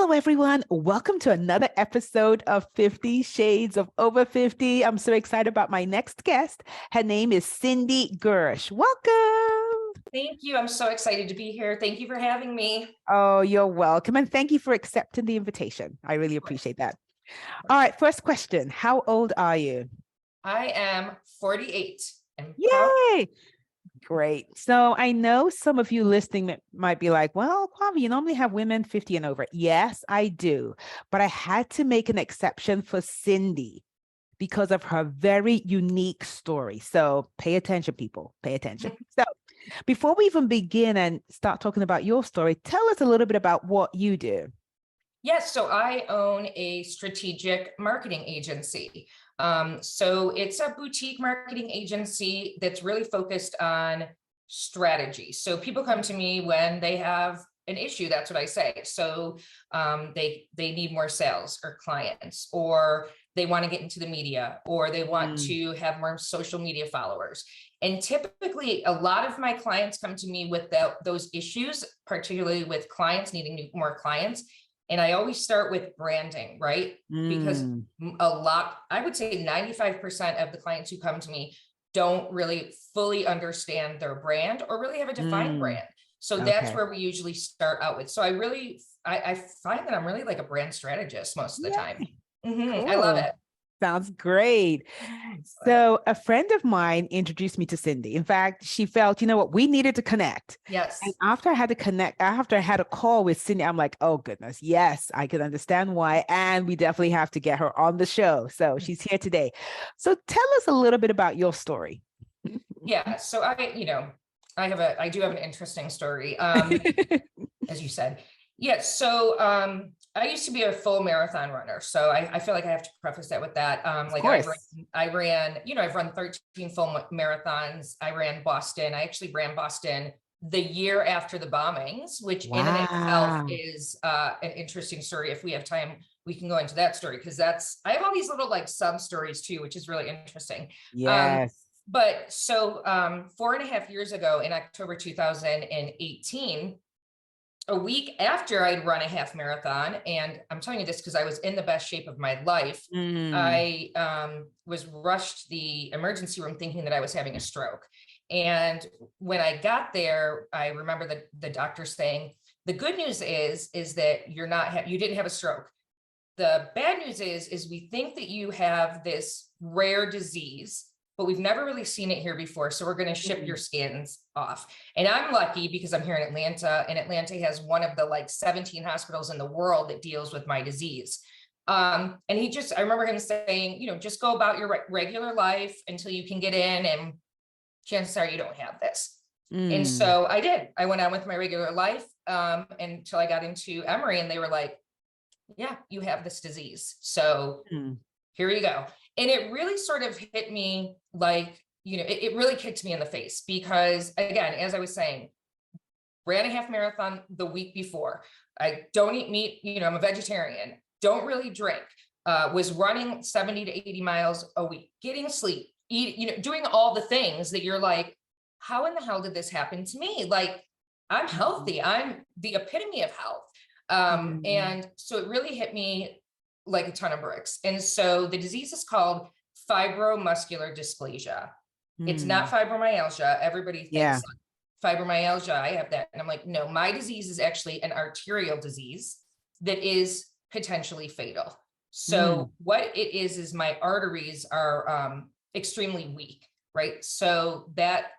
Hello, everyone. Welcome to another episode of 50 Shades of Over 50. I'm so excited about my next guest. Her name is Cindy Gersch. Welcome. Thank you. I'm so excited to be here. Thank you for having me. Oh, you're welcome. And thank you for accepting the invitation. I really appreciate that. All right. First question. How old are you? I am 48. Yay. Great. So I know some of you listening that might be like, well, Kwame, you normally have women 50 and over. Yes, I do. But I had to make an exception for Cindy because of her very unique story. So pay attention, people. Pay attention. So before we even begin and start talking about your story, tell us a little bit about what you do. Yes, so I own a strategic marketing agency. So it's a boutique marketing agency that's really focused on strategy. So people come to me when they have an issue. That's what I say. So they need more sales or clients, or they want to get into the media, or they want to have more social media followers. And typically, a lot of my clients come to me with those issues, particularly with clients needing more clients. And I always start with branding, right? Because I would say 95% of the clients who come to me don't really fully understand their brand or really have a defined brand. So that's where we usually start out with. So I find that I'm really like a brand strategist most of the time. Cool. I love it. Sounds great. So a friend of mine introduced me to Cindy. In fact, she felt, you know what, we needed to connect. Yes. And after I had a call with Cindy, I'm like, oh goodness, yes, I can understand why. And we definitely have to get her on the show. So she's here today. So tell us a little bit about your story. Yeah. So I do have an interesting story. As you said. Yeah. So I used to be a full marathon runner. So I feel like I have to preface that with that. I ran, I've run 13 full marathons. I ran Boston. I actually ran Boston the year after the bombings, which in and itself is an interesting story. If we have time, we can go into that story, because I have all these little like sub stories too, which is really interesting. Yes. But so 4.5 years ago, in October 2018, a week after I'd run a half marathon, and I'm telling you this because I was in the best shape of my life, I was rushed to the emergency room thinking that I was having a stroke. And when I got there, I remember the doctor saying, the good news is that you didn't have a stroke. The bad news is we think that you have this rare disease, but we've never really seen it here before. So we're going to ship your scans off. And I'm lucky because I'm here in Atlanta, and Atlanta has one of the like 17 hospitals in the world that deals with my disease. And I remember him saying, just go about your regular life until you can get in, and chances are you don't have this. And so I did. I went on with my regular life until I got into Emory, and they were like, yeah, you have this disease. So here you go. And it really sort of hit me like, it really kicked me in the face, because again, as I was saying, ran a half marathon the week before. I don't eat meat, I'm a vegetarian, don't really drink, was running 70 to 80 miles a week, getting sleep, doing all the things that you're like, how in the hell did this happen to me? Like, I'm healthy. I'm the epitome of health. And so it really hit me like a ton of bricks. And so the disease is called fibromuscular dysplasia. It's not fibromyalgia. Everybody thinks fibromyalgia, I have that. And I'm like, no, my disease is actually an arterial disease that is potentially fatal. So what it is my arteries are extremely weak, right? So that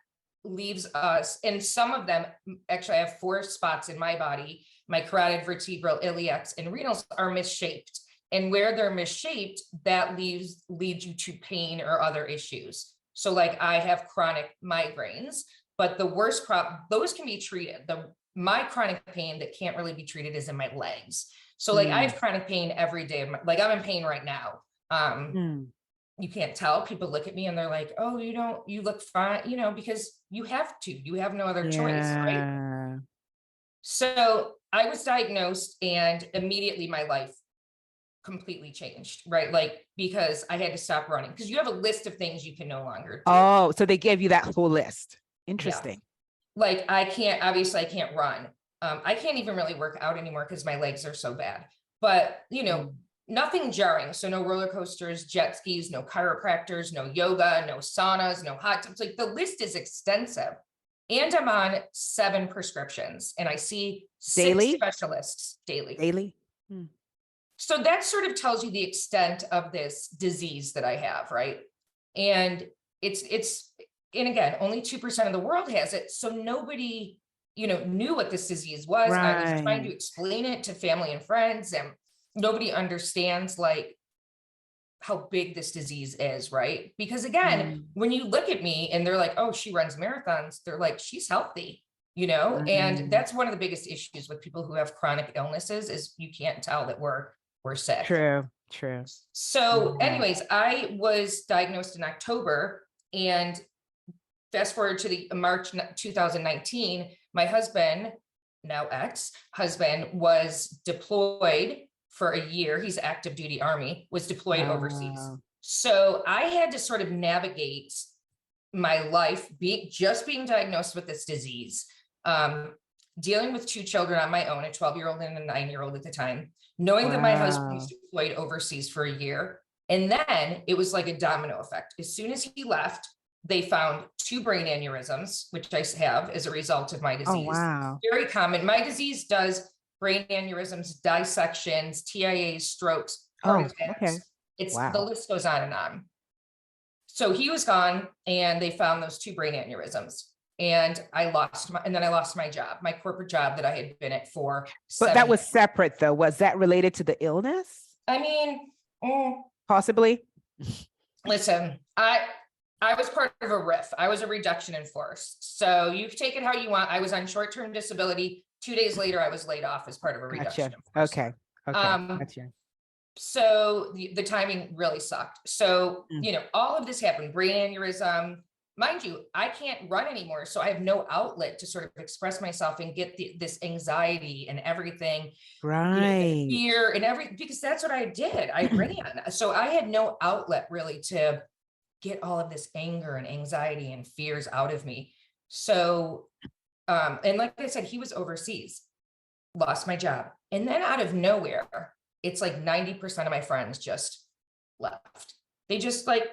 leaves us, and some of them, actually I have 4 spots in my body. My carotid, vertebral, iliacs, and renals are misshaped. And where they're misshaped, that leads you to pain or other issues. So like I have chronic migraines, but the worst those can be treated. My chronic pain that can't really be treated is in my legs. So like I have chronic pain every day. Like I'm in pain right now. You can't tell. People look at me and they're like, oh, you look fine, because you have no other choice, right? So I was diagnosed, and immediately my life completely changed, right? Like, because I had to stop running, because you have a list of things you can no longer do. Oh, so they gave you that whole list. Interesting. Yeah. Like I can't run. I can't even really work out anymore because my legs are so bad. but nothing jarring. So no roller coasters, jet skis, no chiropractors, no yoga, no saunas, no hot tubs. Like the list is extensive. And I'm on 7 prescriptions and I see 6 Daily? specialists daily. Daily? So that sort of tells you the extent of this disease that I have, right? And and again, only 2% of the world has it. So nobody, knew what this disease was. I was trying to explain it to family and friends, and nobody understands like how big this disease is, right? Because again, when you look at me and they're like, oh, she runs marathons, they're like, she's healthy, and that's one of the biggest issues with people who have chronic illnesses is you can't tell that we're sick. True. So anyways, I was diagnosed in October, and fast forward to the March 2019, my husband, now ex-husband, was deployed for a year. He's active duty Army, was deployed overseas. So I had to sort of navigate my life being diagnosed with this disease, dealing with 2 children on my own, a 12-year-old and a 9-year-old at the time, knowing that my husband was deployed overseas for a year. And then it was like a domino effect. As soon as he left, they found 2 brain aneurysms, which I have as a result of my disease. Oh, wow. Very common. My disease does brain aneurysms, dissections, TIAs, strokes, heart attacks. The list goes on and on. So he was gone and they found those 2 brain aneurysms, and I lost my job, my corporate job that I had been at for 7 But that was years. separate though. Was that related to the illness? I mean, Possibly. listen, I was part of a RIF. I was a reduction in force. So you take it how you want. I was on short-term disability. 2 days later, I was laid off as part of a reduction in force. Okay. Gotcha. So the timing really sucked. So, all of this happened, brain aneurysm. Mind you, I can't run anymore. So I have no outlet to sort of express myself and get this anxiety and everything. Right. Fear and because that's what I did. I ran. So I had no outlet really to get all of this anger and anxiety and fears out of me. So, and like I said, he was overseas, lost my job. And then out of nowhere, it's like 90% of my friends just left. They just like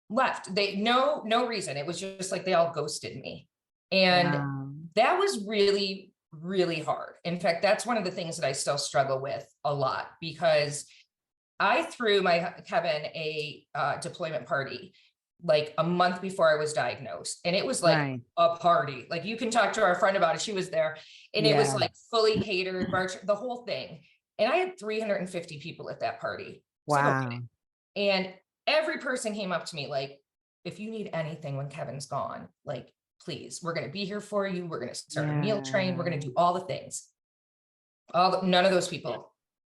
left. No reason. It was just like they all ghosted me. And that was really, really hard. In fact, that's one of the things that I still struggle with a lot, because I threw Kevin a deployment party like a month before I was diagnosed. And it was like a party. Like you can talk to our friend about it. She was there, and it was like fully catered, the whole thing. And I had 350 people at that party. Wow. And every person came up to me like, if you need anything when Kevin's gone, like, please, we're going to be here for you. We're going to start a meal train. We're going to do all the things. None of those people.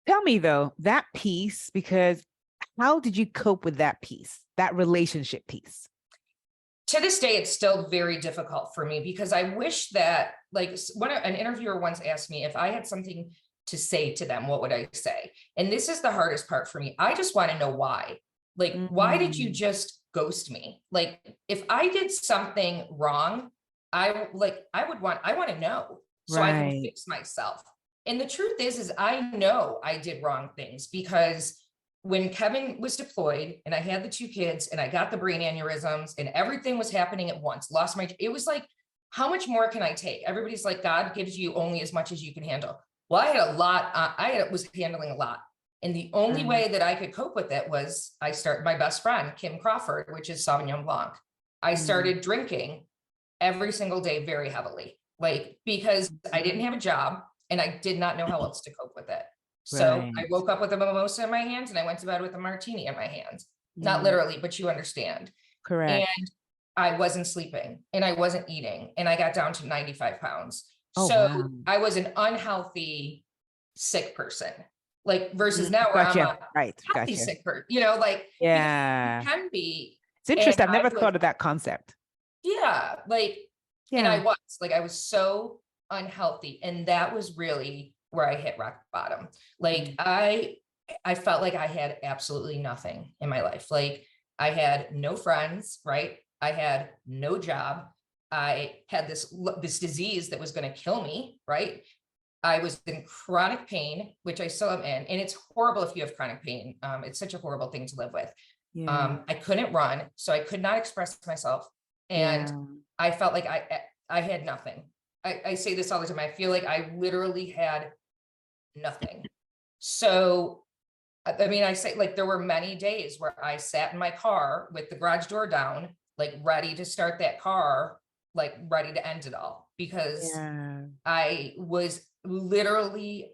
Tell me though, that piece, because how did you cope with that piece, that relationship piece? To this day, it's still very difficult for me, because I wish that, like, an interviewer once asked me if I had something to say to them, what would I say? And this is the hardest part for me. I just want to know why. Like, why did you just ghost me? Like, if I did something wrong, I want to know so I can fix myself. And the truth is I know I did wrong things, because when Kevin was deployed and I had the 2 kids and I got the brain aneurysms and everything was happening at once, it was like, how much more can I take? Everybody's like, God gives you only as much as you can handle. Well, I had a lot. I was handling a lot. And the only way that I could cope with it was I started my best friend, Kim Crawford, which is Sauvignon Blanc. I started drinking every single day very heavily, like, because I didn't have a job and I did not know how else to cope with it. So I woke up with a mimosa in my hands and I went to bed with a martini in my hands. Not literally, but you understand. Correct. And I wasn't sleeping and I wasn't eating, and I got down to 95 pounds. Oh, so wow. I was an unhealthy, sick person, like, versus now where I'm a healthy sick person, like, you can be. It's interesting. I've never thought of that concept. Yeah. Like, and I was so unhealthy. And that was really where I hit rock bottom. Like, I felt like I had absolutely nothing in my life. Like, I had no friends, right? I had no job. I had this disease that was going to kill me, right? I was in chronic pain, which I still am in, and it's horrible if you have chronic pain. It's such a horrible thing to live with. Yeah. I couldn't run, so I could not express myself. And Yeah. I felt like I had nothing. I say this all the time. I feel like I literally had nothing. So, I mean, I say like there were many days where I sat in my car with the garage door down, like ready to start that car, like ready to end it all, because Yeah. I was literally,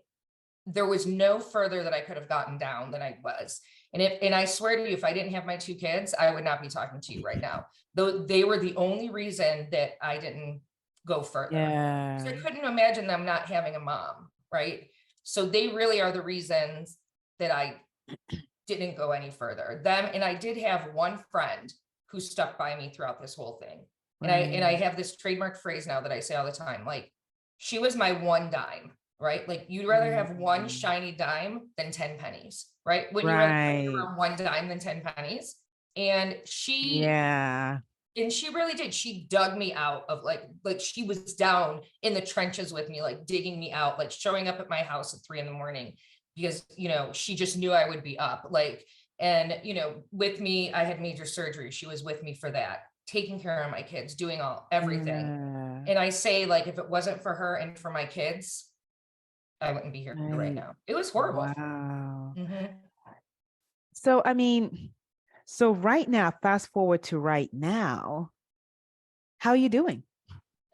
there was no further that I could have gotten down than I was. And I swear to you, if I didn't have my 2 kids, I would not be talking to you right now. Though they were the only reason that I didn't go further. Yeah. So I couldn't imagine them not having a mom, right? So they really are the reasons that I didn't go any further. Them, and I did have one friend who stuck by me throughout this whole thing. And I have this trademark phrase now that I say all the time, like, she was my one dime, right? Like, you'd rather have one shiny dime than 10 pennies, right? Wouldn't you rather carry around one dime than 10 pennies? And Yeah. she really did. She dug me out of like she was down in the trenches with me, like digging me out, like showing up at my house at 3 a.m. because, you know, she just knew I would be up, like, and, you know, with me, I had major surgery. She was with me for that, taking care of my kids, doing everything. Yeah. And I say, like, if it wasn't for her and for my kids, I wouldn't be here right Right. now. It was horrible. Wow. Mhm. So, I mean, so right now, fast forward to right now, how are you doing?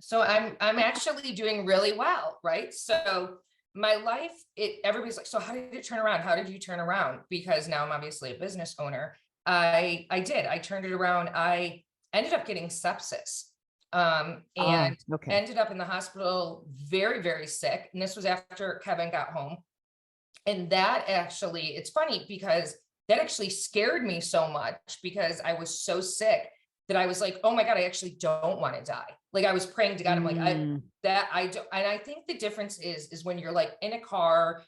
So I'm actually doing really well, right? So my life, everybody's like, so how did it turn around? How did you turn around? Because now I'm obviously a business owner. I turned it around. I ended up getting sepsis. And Okay. ended up in the hospital very, very sick. And this was after Kevin got home. And that actually, it's funny because that actually scared me so much, because I was so sick that I was like, oh my God, I actually don't want to die. Like, I was praying to God. I'm like, I don't. And I think the difference is when you're like in a car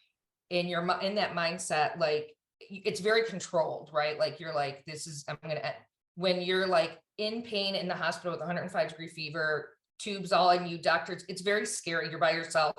and you're in that mindset, like, it's very controlled, right? Like, you're like, I'm going to end. When you're like in pain in the hospital with 105-degree fever, tubes all in you, doctors, it's very scary. You're by yourself.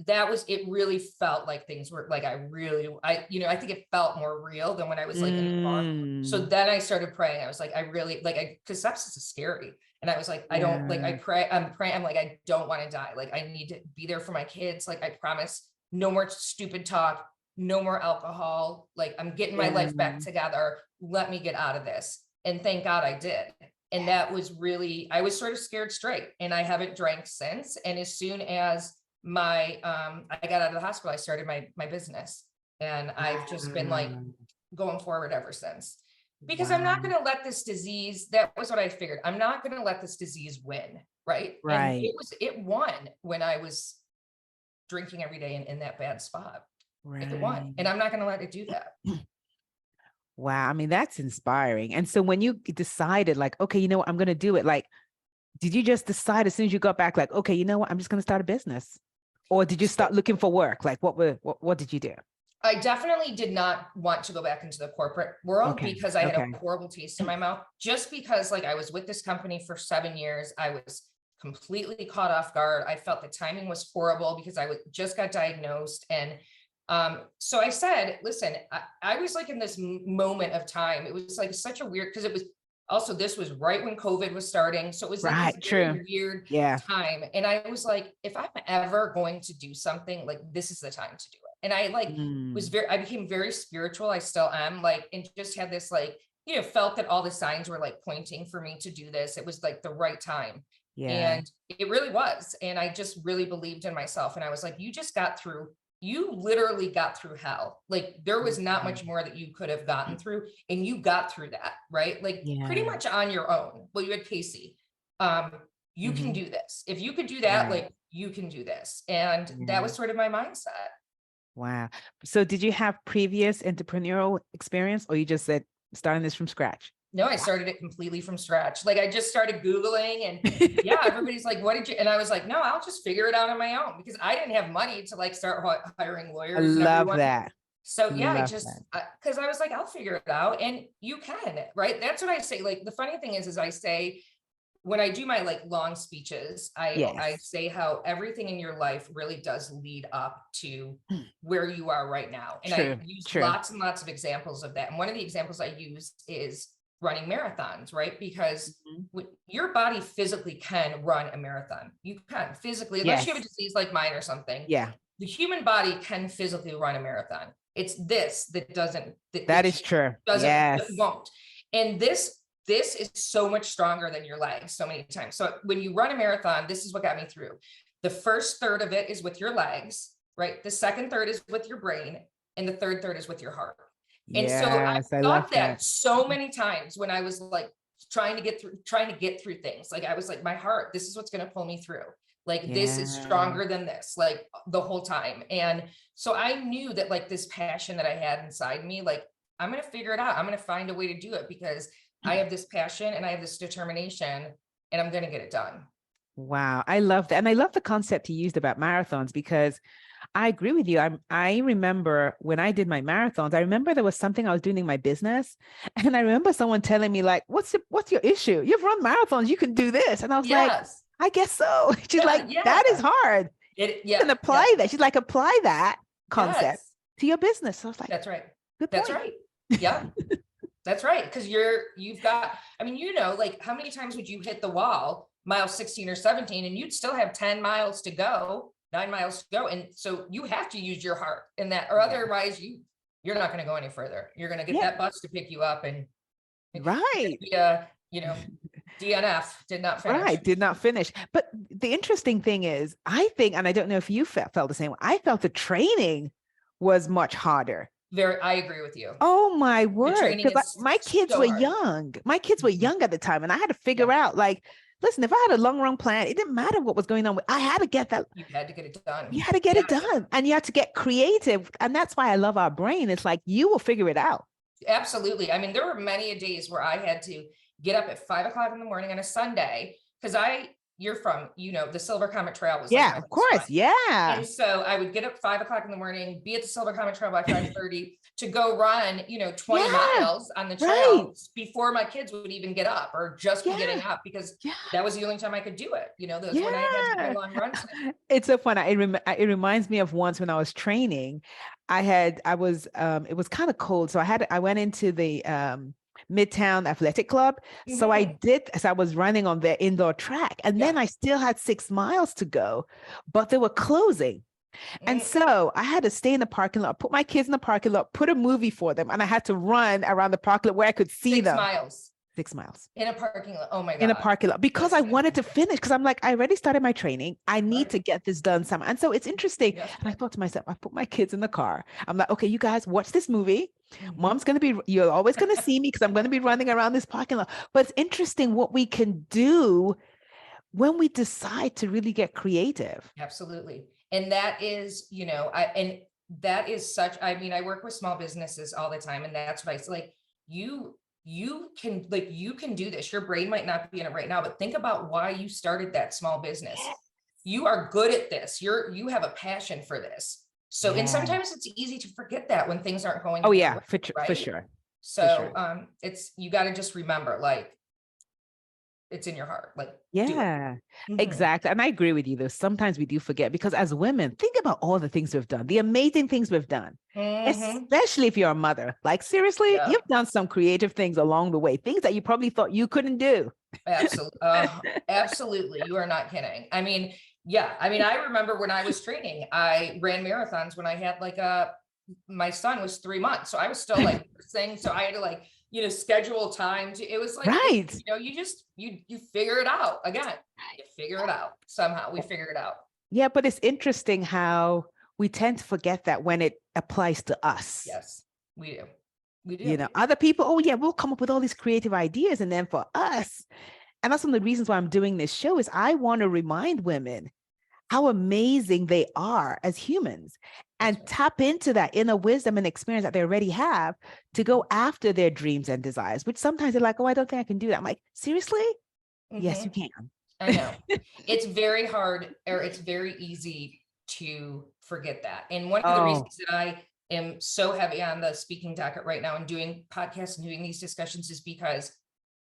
It really felt like things were like, I think it felt more real than when I was like in the car. So then I started praying. I was like, because sepsis is scary. And I was like, I don't, like, I'm praying. I'm like, I don't want to die. Like, I need to be there for my kids. Like, I promise, no more stupid talk, no more alcohol. Like, I'm getting my life back together. Let me get out of this. And thank God I did. And that was really, I was sort of scared straight, and I haven't drank since. And as soon as I got out of the hospital, I started my business, and I've just been like going forward ever since, because I'm not going to let this disease, that was what I figured. I'm not going to let this disease win. Right. And it won when I was drinking every day in that bad spot. It won, and I'm not going to let it do that. Wow. I mean, that's inspiring. And so when you decided, like, okay, you know what, I'm going to do it, like, did you just decide as soon as you got back, like, okay, you know what, I'm just going to start a business? Or did you start looking for work? Like, what did you do? I definitely did not want to go back into the corporate world, because I had a horrible taste in my mouth, just because, like, I was with this company for 7 years. I was completely caught off guard. I felt the timing was horrible because I just got diagnosed. And so I said, listen, I was like in this moment of time. It was like such a weird, because it was also, this was right when COVID was starting. So it was like this very weird time. And I was like, if I'm ever going to do something, like, this is the time to do it. And I like I became very spiritual. I still am, like, and just had this, like, you know, felt that all the signs were like pointing for me to do this. It was like the right time. And it really was. And I just really believed in myself. And I was like, you literally got through hell. Like, there was not much more that you could have gotten through, and you got through that, right? Like, pretty much on your own. Well, you had Casey. You can do this. If you could do that, like, you can do this. And that was sort of my mindset. Wow. So did you have previous entrepreneurial experience, or you just said starting this from scratch? No, I started it completely from scratch. Like, I just started Googling, and everybody's like, what did you, and I was like, no, I'll just figure it out on my own, because I didn't have money to like start hiring lawyers. I love that. So because I was like, I'll figure it out. And you can, right? That's what I say. Like, the funny thing is I say, when I do my like long speeches, I Yes. say how everything in your life really does lead up to where you are right now. And I True. use True. lots and lots of examples of that. And one of the examples I use is running marathons, right? Because your body physically can run a marathon. You can physically, unless you have a Yes. disease like mine or something. Yeah. The human body can physically run a marathon. It's this that doesn't, That is true. that Yes. won't. And this is so much stronger than your legs so many times. So when you run a marathon, this is what got me through. The first third of it is with your legs, right? The second third is with your brain, and the third third is with your heart. And so I Yes, I love thought that. that so many times when I was like trying to get through things. Like I was like, my heart, this is what's going to pull me through. Like this is Yeah. stronger than this, like the whole time. And so I knew that like this passion that I had inside me, like I'm going to figure it out. I'm going to find a way to do it because I have this passion and I have this determination and I'm going to get it done. Wow, I love that. And I love the concept you used about marathons because I agree with you. I remember when I did my marathons, I remember there was something I was doing in my business. And I remember someone telling me, like, what's your issue? You've run marathons, you can do this. And I was like, Yes. I guess so. She's like, Yeah. that is hard. You can apply that. She's like, apply that concept to your business. So I was like, that's right. Good That's point. right. Yeah. That's right. Because you've got, I mean, you know, like how many times would you hit the wall, mile 16 or 17, and you'd still have 10 miles to go, 9 miles to go. And so you have to use your heart in that, or otherwise you're not going to go any further. You're going to get that bus to pick you up and Right. you know, DNF did not finish. Right, did not finish. But the interesting thing is, I think, and I don't know if you felt the same way, I felt the training was much harder. I agree with you. Oh my The word. training Because is my kids so were hard. young. My kids were young at the time. And I had to figure out, like, listen, if I had a long run plan, it didn't matter what was going on. I had to get that. You had to get it done. You had to get it done. And you had to get creative. And that's why I love our brain. It's like, you will figure it out. Absolutely. I mean, there were many days where I had to get up at 5 o'clock in the morning on a Sunday because you're from, you know, the Silver Comet Trail was like, of course. spot. Yeah. And so I would get up 5 o'clock in the morning, be at the Silver Comet Trail by 5:30 to go run, you know, 20 miles on the trail before my kids would even get up or just be getting up because that was the only time I could do it. You know, those when I had to do long runs. It's so fun. It reminds me of once when I was training, it was kind of cold. So I went into the Midtown Athletic Club. So I was running on their indoor track and then I still had 6 miles to go, but they were closing. And so I had to stay in the parking lot, put my kids in the parking lot, put a movie for them. And I had to run around the parking lot where I could see them. 6 miles in a parking lot. Oh my God. In a parking lot because I wanted to finish because I'm like, I already started my training. I need to get this done somehow. And so it's interesting. And I thought to myself, I put my kids in the car. I'm like, okay, you guys watch this movie. You're always going to see me because I'm going to be running around this parking lot. But it's interesting what we can do when we decide to really get creative. Absolutely. And that is, you know, I work with small businesses all the time. And that's what I say, like, you can do this. Your brain might not be in it right now, but think about why you started that small business. You are good at this. You have a passion for this. So, and sometimes it's easy to forget that when things aren't going. Oh yeah, for sure. So, you got to just remember, like, it's in your heart. Like, exactly. And I agree with you though. Sometimes we do forget because as women, think about all the things we've done, the amazing things we've done, especially if you're a mother. Like seriously, you've done some creative things along the way, things that you probably thought you couldn't do. Absolutely. Absolutely. You are not kidding. I mean, I remember when I was training, I ran marathons when I had my son was 3 months. So I was still like saying, so I had to like, you know, schedule time it was like, you know, you figure it out again, you figure it out somehow. We figure it out. Yeah. But it's interesting how we tend to forget that when it applies to us. Yes, we do. We do. You know, other people, we'll come up with all these creative ideas. And then for us, and that's one of the reasons why I'm doing this show is I want to remind women how amazing they are as humans and tap into that inner wisdom and experience that they already have to go after their dreams and desires, which sometimes they're like, oh, I don't think I can do that. I'm like, seriously? Yes, you can. I know. It's very hard, or it's very easy to forget that. And one of the reasons that I am so heavy on the speaking docket right now and doing podcasts and doing these discussions is because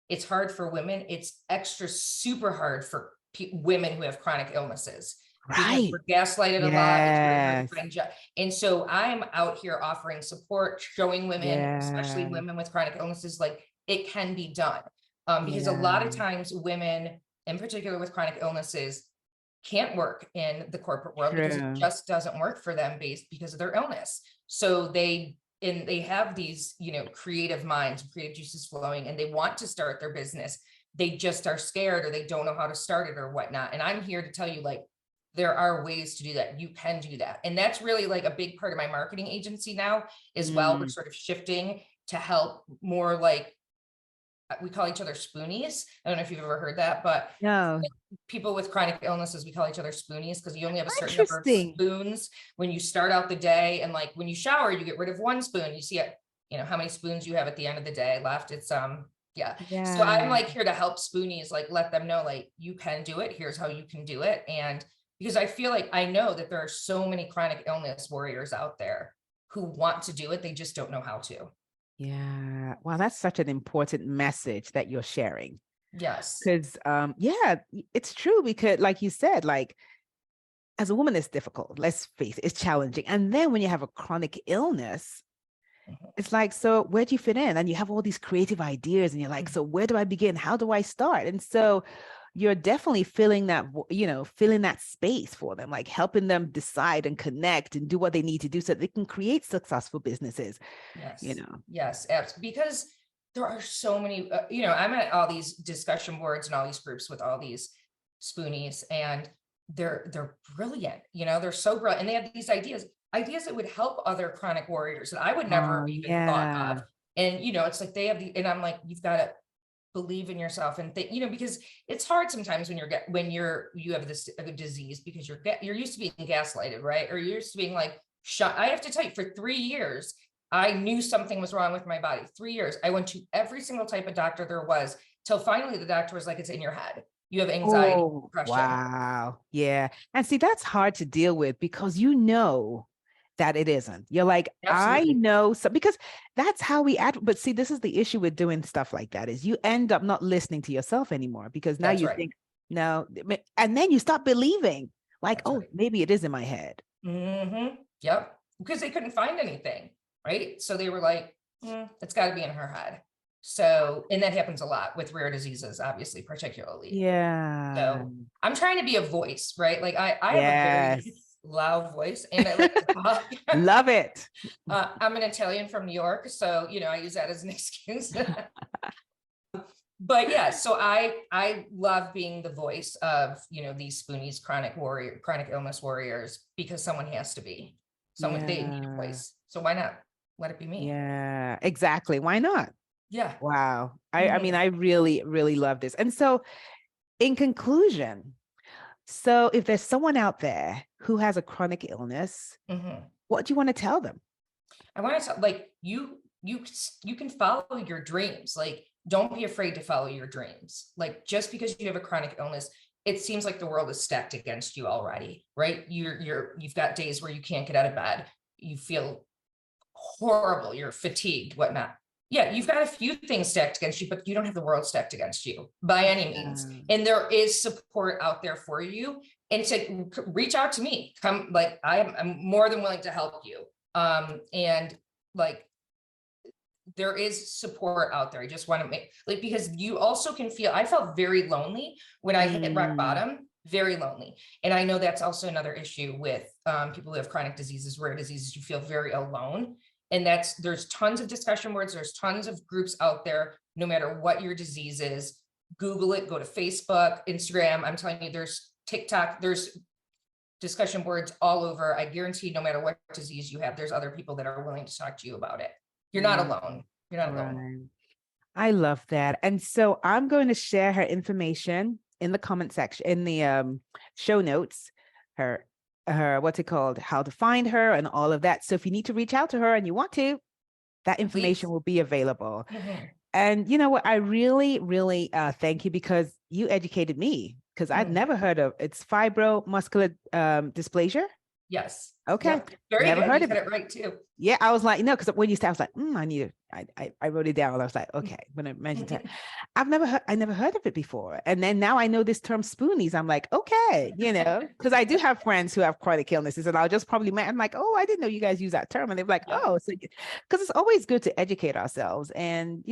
it's hard for women. It's extra super hard for women who have chronic illnesses. Because Right. we're gaslighted a lot. It's very hard Yes. to find job. And so I'm out here offering support, showing women, especially Yeah. women with chronic illnesses, like it can be done. Because a lot of Yeah. times women, in particular with chronic illnesses, can't work in the corporate world because it True. just doesn't work for them based because of their illness. So they have these, you know, creative minds, creative juices flowing, and they want to start their business. They just are scared or they don't know how to start it or whatnot. And I'm here to tell you, like, there are ways to do that. You can do that. And that's really like a big part of my marketing agency now as well. We're sort of shifting to help more, like, we call each other spoonies. I don't know if you've ever heard that, but No. people with chronic illnesses, we call each other spoonies because you only have a certain number of Interesting. spoons when you start out the day. And like when you shower, you get rid of one spoon. You see it, you know, how many spoons you have at the end of the day left. It's yeah. So I'm like here to help spoonies, like let them know, like, you can do it. Here's how you can do it. And because I feel like I know that there are so many chronic illness warriors out there who want to do it. They just don't know how to. Yeah. Well, that's such an important message that you're sharing. Yes. Because yeah, it's true, because like you said, like as a woman, it's difficult. Let's face it, it's challenging. And then when you have a chronic illness, it's like, so where do you fit in? And you have all these creative ideas and you're like, so where do I begin? How do I start? And so you're definitely filling that, you know, filling that space for them, like helping them decide and connect and do what they need to do so they can create successful businesses. Yes. You know. Yes, absolutely. Because there are so many, you know, I'm at all these discussion boards and all these groups with all these spoonies, and they're brilliant. You know, they're so brilliant, and they have these ideas that would help other chronic warriors that I would never even thought of. And, you know, it's like they have and I'm like, you've got to believe in yourself and think, you know, because it's hard sometimes when you have this disease, because you're used to being gaslighted, right? Or you're used to being like, I have to tell you, for 3 years, I knew something was wrong with my body. 3 years. I went to every single type of doctor there was, till finally the doctor was like, it's in your head. You have anxiety, depression. Wow. Yeah. And see, that's hard to deal with because you know that it isn't. You're like, absolutely. I know, so because that's how we act. But see, this is the issue with doing stuff like that, is you end up not listening to yourself anymore, because now you think, no, and then you stop believing, like, maybe it is in my head. Yep. Because they couldn't find anything, right? So they were like, it's got to be in her head. So, and that happens a lot with rare diseases, obviously, particularly. Yeah. So I'm trying to be a voice, right? Like I have a very loud voice, and I like to talk. Love it. I'm an Italian from New York, so, you know, I use that as an excuse. But yeah, so I love being the voice of, you know, these spoonies, chronic illness warriors, because someone has to be. They need a voice. So why not let it be me? Yeah, exactly. Why not? Yeah. Wow. I mean, I really, really love this. And so in conclusion, so if there's someone out there who has a chronic illness, what do you want to tell them? I want to tell, like, you can follow your dreams. Like, don't be afraid to follow your dreams. Like, just because you have a chronic illness, it seems like the world is stacked against you already, right? You've got days where you can't get out of bed. You feel horrible. You're fatigued, whatnot. Yeah, you've got a few things stacked against you, but you don't have the world stacked against you by any means. And there is support out there for you. And it's like, reach out to me. Come, like, I'm more than willing to help you. And like, there is support out there. I just want to make, like, because you also can feel, I felt very lonely when I hit rock bottom, very lonely. And I know that's also another issue with people who have chronic diseases, rare diseases. You feel very alone. And there's tons of discussion boards. There's tons of groups out there, no matter what your disease is. Google it, go to Facebook, Instagram. I'm telling you, there's TikTok, there's discussion boards all over. I guarantee no matter what disease you have, there's other people that are willing to talk to you about it. You're not alone. You're not alone. I love that. And so I'm going to share her information in the comment section, in the show notes, her what's it called, how to find her and all of that. So if you need to reach out to her and you want to, that information will be available. And you know what, I really, really thank you, because you educated me, because I'd never heard of, it's fibromuscular dysplasia. Yes. Okay. Yep. Very Never good. heard You of got it. it right too. Yeah, I was like, no, because when you said, I was like, I need it. I wrote it down. I was like, okay, when I mentioned it, I never heard of it before. And then now I know this term spoonies. I'm like, okay, because I do have friends who have chronic illnesses, and I'll just probably, I'm like, oh, I didn't know you guys use that term. And they're like, Yeah. oh, so, because it's always good to educate ourselves. And,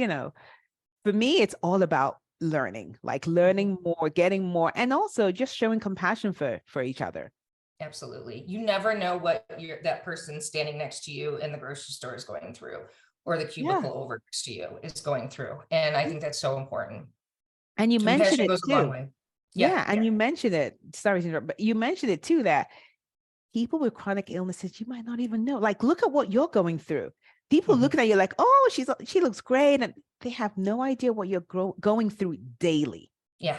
for me, it's all about learning, like learning more, getting more, and also just showing compassion for each other. Absolutely. You never know what that person standing next to you in the grocery store is going through, or the cubicle over next to you is going through. And I think that's so important. And you mentioned Compassion it goes a too. long way. Yeah. And you mentioned it. Sorry to interrupt, but you mentioned it too, that people with chronic illnesses, you might not even know. Like, look at what you're going through. People looking at you like, oh, she looks great. And they have no idea what you're going through daily. Yeah.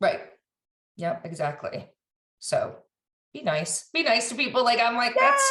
Right. Yeah, exactly. So be nice to people. Like, I'm like, that's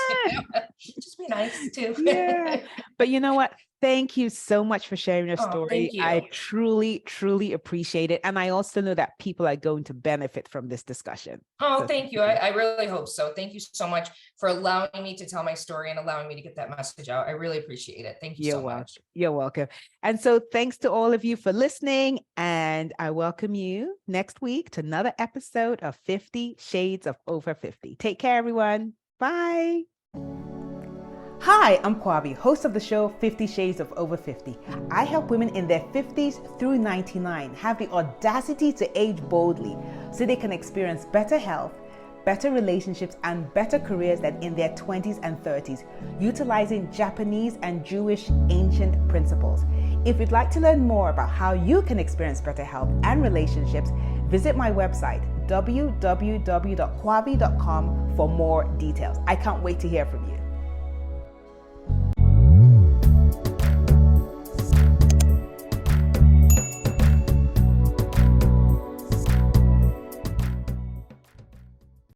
just be nice too. Yeah. But you know what? Thank you so much for sharing your story. Thank you. I truly, truly appreciate it. And I also know that people are going to benefit from this discussion. Oh, thank you. I really hope so. Thank you so much for allowing me to tell my story and allowing me to get that message out. I really appreciate it. Thank you so much. You're welcome. And so thanks to all of you for listening. And I welcome you next week to another episode of 50 Shades of Over 50. Take care, everyone. Bye. Hi, I'm Kwabi, host of the show 50 Shades of Over 50. I help women in their 50s through 99 have the audacity to age boldly so they can experience better health, better relationships, and better careers than in their 20s and 30s, utilizing Japanese and Jewish ancient principles. If you'd like to learn more about how you can experience better health and relationships, visit my website, www.kwabi.com, for more details. I can't wait to hear from you.